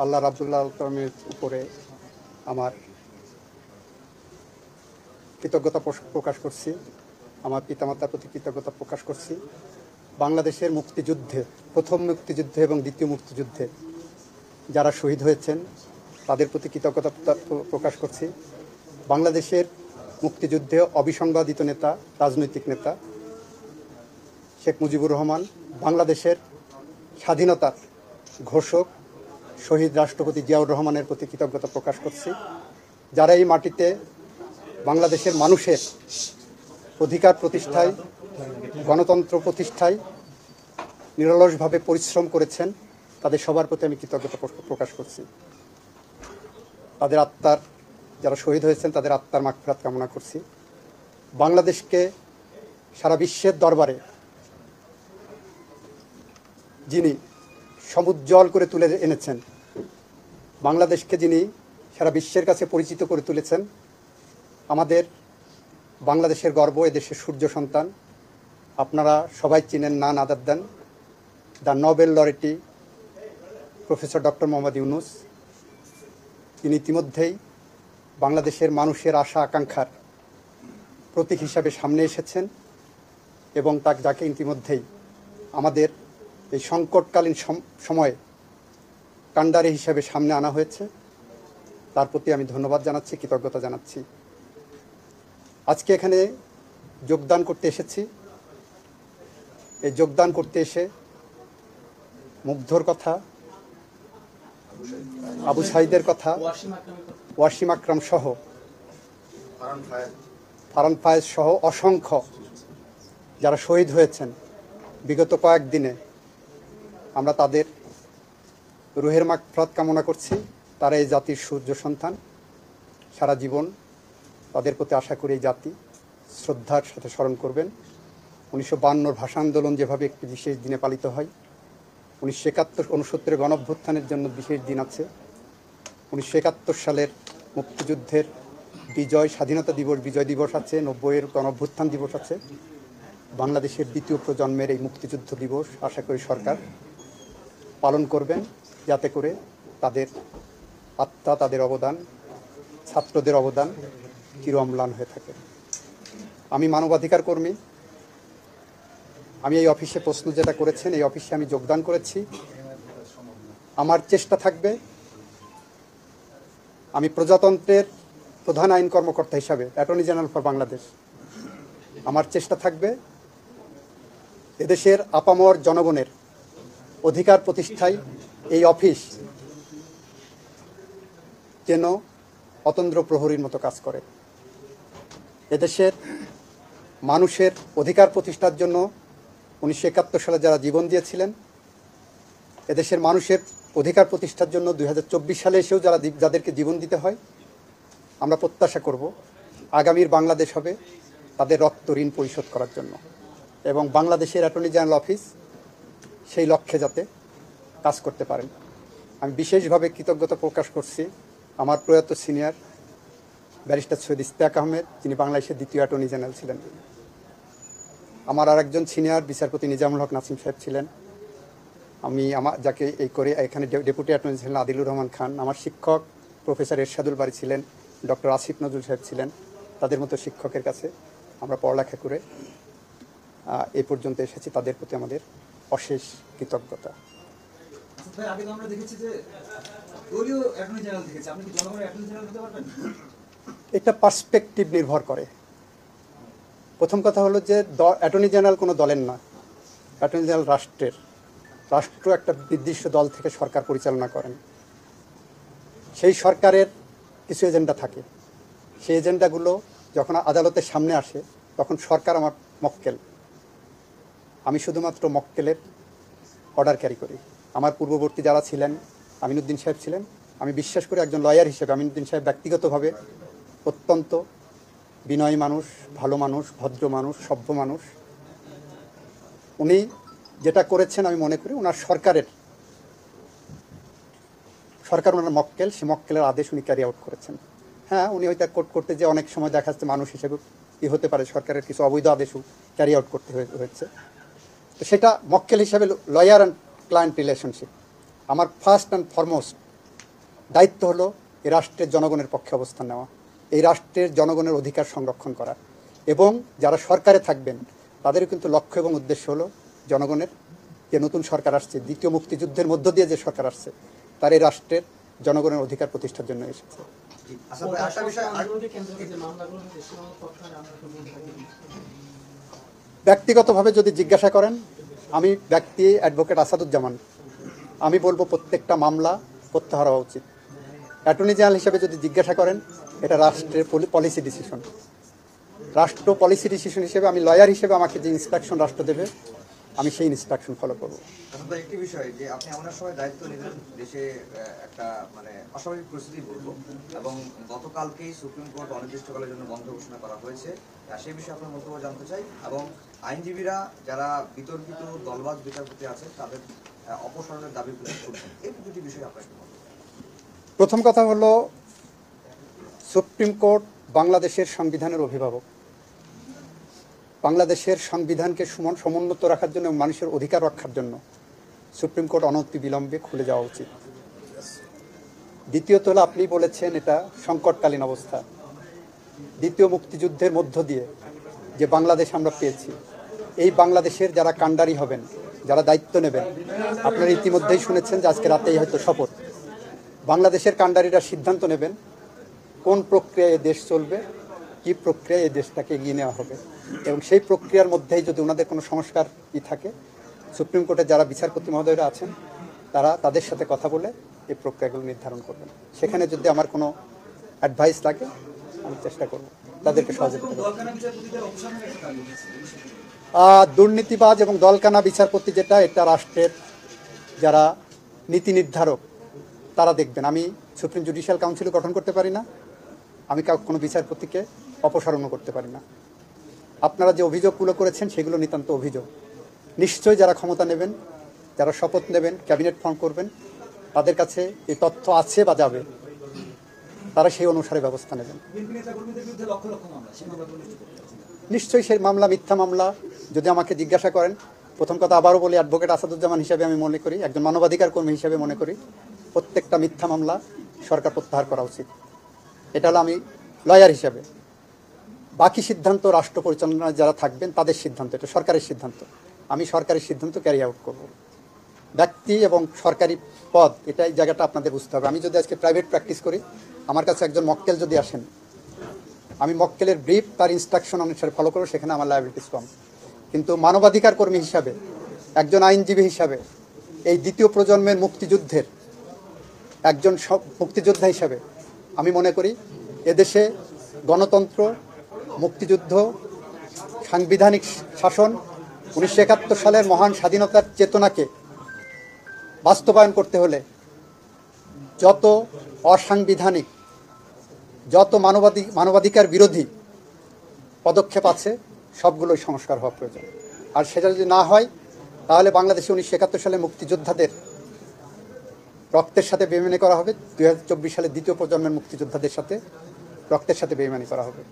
আল্লাহ রাব্বুল আলামিনের উপরে আমার কৃতজ্ঞতা প্রকাশ করছি, আমার পিতামাতার প্রতি কৃতজ্ঞতা প্রকাশ করছি। বাংলাদেশের মুক্তিযুদ্ধে, প্রথম মুক্তিযুদ্ধে এবং দ্বিতীয় মুক্তিযুদ্ধে যারা শহীদ হয়েছেন তাদের প্রতি কৃতজ্ঞতা প্রকাশ করছি। বাংলাদেশের মুক্তিযুদ্ধে অবিসংবাদিত নেতা, রাজনৈতিক নেতা শেখ মুজিবুর রহমান, বাংলাদেশের স্বাধীনতার ঘোষক শহীদ রাষ্ট্রপতি জিয়াউর রহমানের প্রতি কৃতজ্ঞতা প্রকাশ করছি, যারা এই মাটিতে বাংলাদেশের মানুষের অধিকার প্রতিষ্ঠায়, গণতন্ত্র প্রতিষ্ঠায় নিরলসভাবে পরিশ্রম করেছেন। তাদের সবার প্রতি আমি কৃতজ্ঞতা প্রকাশ করছি। তাদের আত্মার, যারা শহীদ হয়েছেন তাদের আত্মার মাগফিরাত কামনা করছি। বাংলাদেশকে সারা বিশ্বের দরবারে যিনি সমুজ্জ্বল করে তুলে এনেছেন, বাংলাদেশকে যিনি সারা বিশ্বের কাছে পরিচিত করে তুলেছেন, আমাদের বাংলাদেশের গর্ব, এদেশের সূর্য সন্তান, আপনারা সবাই চিনেন none other than the Nobel laureate professor doctor Muhammad Yunus. তিনি ইতিমধ্যেই বাংলাদেশের মানুষের আশা আকাঙ্ক্ষার প্রতীক হিসাবে সামনে এসেছেন এবং যাকে ইতিমধ্যেই আমাদের এই সংকটকালীন সময়ে কাণ্ডারি হিসাবে সামনে আনা হয়েছে। তার প্রতি আমি ধন্যবাদ জানাচ্ছি, কৃতজ্ঞতা জানাচ্ছি। আজকে এখানে যোগদান করতে এসেছি। এই যোগদান করতে এসে মুগ্ধর কথা, আবু সাইদের কথা, ওয়াসিম আকরাম সহ, ফারহান ফায়েজ সহ অসংখ্য যারা শহীদ হয়েছেন বিগত কয়েকদিনে, আমরা তাদের রুহের মাগফিরাত কামনা করছি। তারা এই জাতির সূর্য সন্তান। সারা জীবন তাদের প্রতি আশা করি এই জাতি শ্রদ্ধার সাথে স্মরণ করবেন। 1952 ভাষা আন্দোলন যেভাবে একটি বিশেষ দিনে পালিত হয়, 1971-69 গণঅভ্যুত্থানের জন্য বিশেষ দিন আছে, 1971 সালের মুক্তিযুদ্ধের বিজয়, স্বাধীনতা দিবস, বিজয় দিবস আছে, 90-এর গণঅভ্যুত্থান দিবস আছে। বাংলাদেশের দ্বিতীয় প্রজন্মের এই মুক্তিযুদ্ধ দিবস আশা করি সরকার পালন করবেন, যাতে করে তাদের আত্মা, তাদের অবদান, ছাত্রদের অবদান চির অম্লান হয়ে থাকে। আমি মানবাধিকার কর্মী। আমি এই অফিসে প্রশ্ন যেটা করেছেন, এই অফিসে আমি যোগদান করেছি। আমার চেষ্টা থাকবে, আমি প্রজাতন্ত্রের প্রধান আইন কর্মকর্তা হিসাবে, অ্যাটর্নি জেনারেল ফর বাংলাদেশ, আমার চেষ্টা থাকবে এদেশের আপামর জনগণের অধিকার প্রতিষ্ঠায় এই অফিস যেন অতন্দ্র প্রহরীর মতো কাজ করে। এদেশের মানুষের অধিকার প্রতিষ্ঠার জন্য 1971 সালে যারা জীবন দিয়েছিলেন, এদেশের মানুষের অধিকার প্রতিষ্ঠার জন্য 2024 সালে এসেও যাদেরকে জীবন দিতে হয়, আমরা প্রত্যাশা করব আগামীর বাংলাদেশ হবে তাদের রক্ত ঋণ পরিশোধ করার জন্য, এবং বাংলাদেশের অ্যাটর্নি জেনারেল অফিস সেই লক্ষ্যে যাতে কাজ করতে পারেন। আমি বিশেষভাবে কৃতজ্ঞতা প্রকাশ করছি আমার প্রয়াত সিনিয়র ব্যারিস্টার সৈয়দ ইশতিয়াক আহমেদ, যিনি বাংলাদেশের দ্বিতীয় অ্যাটর্নি জেনারেল ছিলেন। আমার আরেকজন সিনিয়র বিচারপতি নিজামুল হক নাসিম সাহেব ছিলেন। যাকে এই করে এখানে ডেপুটি অ্যাটর্নি ছিলেন আদিলুর রহমান খান। আমার শিক্ষক প্রফেসর এরশাদুল বারী ছিলেন, ডক্টর আসিফ নজরুল সাহেব ছিলেন। তাদের মতো শিক্ষকের কাছে আমরা পড়ালেখা করে এই পর্যন্ত এসেছি। তাদের প্রতি আমাদের অশেষ কৃতজ্ঞতা। এটা পার্সপেক্টিভ নির্ভর করে। প্রথম কথা হলো যে অ্যাটর্নি জেনারেল কোনো দলের না, অ্যাটর্নি জেনারেল রাষ্ট্রের। রাষ্ট্র একটা নির্দিষ্ট দল থেকে সরকার পরিচালনা করেন। সেই সরকারের কিছু এজেন্ডা থাকে, সেই এজেন্ডাগুলো যখন আদালতের সামনে আসে তখন সরকার আমার মক্কেল। আমি শুধুমাত্র মক্কেলের অর্ডার ক্যারি করি। আমার পূর্ববর্তী যারা ছিলেন, আমিনুদ্দিন সাহেব ছিলেন, আমি বিশ্বাস করি একজন লয়ার হিসেবে আমিনুদ্দিন সাহেব ব্যক্তিগতভাবে অত্যন্ত বিনয়ী মানুষ, ভালো মানুষ, ভদ্র মানুষ, সভ্য মানুষ। উনি যেটা করেছেন আমি মনে করি ওনার সরকার ওনার মক্কেল, সে মক্কেলের আদেশ উনি ক্যারি আউট করেছেন। হ্যাঁ, উনি ওইটা করতে যে অনেক সময় দেখা যাচ্ছে মানুষ হিসেবে কী হতে পারে, সরকারের কিছু অবৈধ আদেশও ক্যারি আউট করতে হয়েছে। তো সেটা মক্কেল হিসাবে লয়ার অ্যান্ড ক্লায়েন্ট রিলেশনশিপ, আমার ফার্স্ট অ্যান্ড ফরমোস্ট দায়িত্ব হলো এই রাষ্ট্রের জনগণের পক্ষে অবস্থান নেওয়া, এই রাষ্ট্রের জনগণের অধিকার সংরক্ষণ করা, এবং যারা সরকারে থাকবেন তাদেরও কিন্তু লক্ষ্য এবং উদ্দেশ্য হলো জনগণের, যে নতুন সরকার আসছে, দ্বিতীয় মুক্তিযুদ্ধের মধ্য দিয়ে যে সরকার আসছে, তার এই রাষ্ট্রের জনগণের অধিকার প্রতিষ্ঠার জন্য এসেছে। ব্যক্তিগতভাবে যদি জিজ্ঞাসা করেন, আমি ব্যক্তি অ্যাডভোকেট আসাদুজ্জামান, আমি বলবো প্রত্যেকটা মামলা প্রত্যাহার হওয়া উচিত। অ্যাটর্নি জেনারেল হিসেবে যদি জিজ্ঞাসা করেন, এটা রাষ্ট্রের পলিসি ডিসিশন, রাষ্ট্র পলিসি ডিসিশন হিসেবে আমি লয়ার হিসেবে আমাকে যে ইনস্ট্রাকশন রাষ্ট্র দেবে আমি সেই ইনস্ট্রাকশন ফলো করবো। একটি বিষয় যে আপনি এমন এক সময় দায়িত্ব নিলেন, দেশে একটা মানে অস্বাভাবিক পরিস্থিতি বলবো, এবং গতকালকেই সুপ্রিম কোর্ট অনির্দিষ্টকালের জন্য বন্ধ ঘোষণা করা হয়েছে, সেই বিষয়ে আপনার মন্তব্য জানতে চাই। এবং আইনজীবীরা যারা বিতর্কিত দলবাজ বিচারপতি আছে তাদের অপসারণের দাবি করছেন, এই দুটি বিষয়ে আপনার কি মন্তব্য? প্রথম কথা হলো, সুপ্রিম কোর্ট বাংলাদেশের সংবিধানের অভিভাবক। বাংলাদেশের সংবিধানকে সমুন্নত রাখার জন্য এবং মানুষের অধিকার রক্ষার জন্য সুপ্রিম কোর্ট অনতিবিলম্বে খুলে যাওয়া উচিত। দ্বিতীয়ত হলো, আপনি বলেছেন এটা সংকটকালীন অবস্থা। দ্বিতীয় মুক্তিযুদ্ধের মধ্য দিয়ে যে বাংলাদেশ আমরা পেয়েছি, এই বাংলাদেশের যারা কাণ্ডারি হবেন, যারা দায়িত্ব নেবেন, আপনারা ইতিমধ্যেই শুনেছেন যে আজকে রাতেই হয়তো শপথ, বাংলাদেশের কাণ্ডারিরা সিদ্ধান্ত নেবেন কোন প্রক্রিয়ায় দেশ চলবে, কী প্রক্রিয়ায় এই দেশটাকে এগিয়ে নেওয়া হবে, এবং সেই প্রক্রিয়ার মধ্যেই যদি ওনাদের কোনো সংস্কার থাকে, সুপ্রিম কোর্টের যারা বিচারপতি মহোদয়রা আছেন তারা তাদের সাথে কথা বলে এই প্রক্রিয়াগুলো নির্ধারণ করবেন। সেখানে যদি আমার কোনো অ্যাডভাইস লাগে আমি চেষ্টা করব তাদেরকে সহযোগিতা করব। দুর্নীতিবাজ এবং দলকানা বিচারপতি যেটা, এটা রাষ্ট্রের যারা নীতি নির্ধারক তারা দেখবেন। আমি সুপ্রিম জুডিশিয়াল কাউন্সিলও গঠন করতে পারি না, আমি কোনো বিচারপতিকে অপসারণও করতে পারি না। আপনারা যে অভিযোগগুলো করেছেন সেগুলো নিতান্ত অভিযোগ। নিশ্চয়ই যারা ক্ষমতা নেবেন, যারা শপথ নেবেন, ক্যাবিনেট ফর্ম করবেন, তাদের কাছে এই তথ্য আছে বা যাবে, তারা সেই অনুসারে ব্যবস্থা নেবেন। নিশ্চয়ই সেই মামলা মিথ্যা মামলা। যদি আমাকে জিজ্ঞাসা করেন, প্রথম কথা আবারও বলি, অ্যাডভোকেট আসাদুজ্জামান হিসেবে আমি মনে করি, একজন মানবাধিকার কর্মী হিসেবে মনে করি, প্রত্যেকটা মিথ্যা মামলা সরকার প্রত্যাহার করা উচিত। এটা হলো আমি লয়ার হিসেবে। বাকি সিদ্ধান্ত রাষ্ট্র পরিচালনায় যারা থাকবেন তাদের সিদ্ধান্ত, এটা সরকারের সিদ্ধান্ত। আমি সরকারের সিদ্ধান্ত ক্যারি আউট করব। ব্যক্তি এবং সরকারি পদ, এটা এই জায়গাটা আপনাদের বুঝতে হবে। আমি যদি আজকে প্রাইভেট প্র্যাকটিস করি, আমার কাছে একজন মক্কেল যদি আসেন, আমি মক্কেলের ব্রিফ তার ইনস্ট্রাকশন অনুসারে ফলো করবো, সেখানে আমার লায়াবিলিটিস কম। কিন্তু মানবাধিকার কর্মী হিসাবে, একজন আইনজীবী হিসাবে, এই দ্বিতীয় প্রজন্মের মুক্তিযুদ্ধের একজন মুক্তিযোদ্ধা হিসাবে আমি মনে করি এদেশে গণতন্ত্র, মুক্তিযুদ্ধ, সাংবিধানিক শাসন, 1971 সালের মহান স্বাধীনতার চেতনাকে বাস্তবায়ন করতে হলে যত অসাংবিধানিক, যত মানবাধিকার বিরোধী পদক্ষেপ আছে সবগুলোই সংস্কার হওয়া প্রয়োজন। আর সেটা যদি না হয়, তাহলে বাংলাদেশে 1971 সালে মুক্তিযোদ্ধাদের রক্তের সাথে বেইমানি করা হবে, 2024 সালে দ্বিতীয় প্রজন্মের মুক্তিযোদ্ধাদের সাথে রক্তের সাথে বেইমানি করা হবে।